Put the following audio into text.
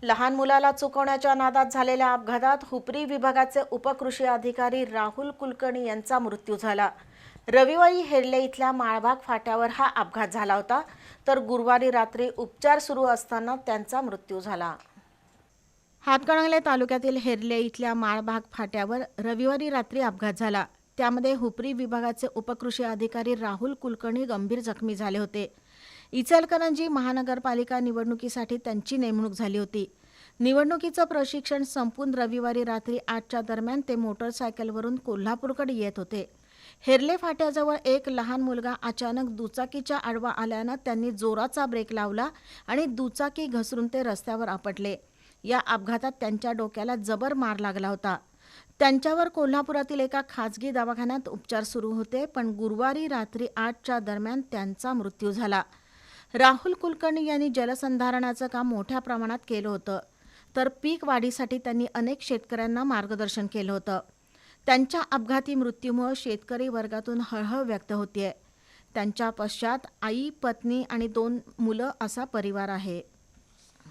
लहान मुलाला चुकवण्याच्या नादात झालेल्या अपघातात हुपरी विभागाचे उपकृषी अधिकारी राहुल कुलकर्णी यांचा मृत्यू झाला। रविवारी हेरले इथल्या माळबाग फाट्यावर हा अपघात झाला होता, तर गुरुवारी रात्री उपचार सुरू असताना त्यांचा मृत्यू झाला। हातकणंगले तालुक्यातील हेरले इथल्या माळबाग फाट्यावर रविवारी रात्री अपघात झाला। त्यामध्ये हुपरी विभागाचे उपकृषी अधिकारी राहुल कुलकर्णी गंभीर जखमी झाले होते। इचलकरंजी महानगरपालिका निवडणुकीसाठी त्यांची नेमणूक झाली होती। निवडणुकीचं प्रशिक्षण संपून रविवारी रात्री 8च्या दरम्यान ते मोटरसायकलवरून कोल्हापूरकडे येत होते। हेरले फाट्याजवळ एक लहान मुलगा अचानक दुचाकीच्या आडवा आल्यानं त्यांनी जोराचा ब्रेक लावला आणि दुचाकी घसरून ते रस्त्यावर आपटले। या अपघातात त्यांच्या डोक्याला जबर मार लागला होता। त्यांच्यावर कोल्हापुरातील एका खाजगी दवाखान्यात उपचार सुरू होते, पण गुरुवारी रात्री 8च्या दरम्यान त्यांचा मृत्यू झाला। राहुल कुलकर्णी यांनी जलसंधारणाचं काम मोठ्या प्रमाणात केलं होतं, तर पीक वाढीसाठी त्यांनी अनेक शेतकऱ्यांना मार्गदर्शन केलं होतं। त्यांच्या अपघाती मृत्यूमुळे शेतकरी वर्गातून हळहळ व्यक्त होतीये। त्यांच्या पश्चात आई, पत्नी आणि 2 मुलं असा परिवार आहे।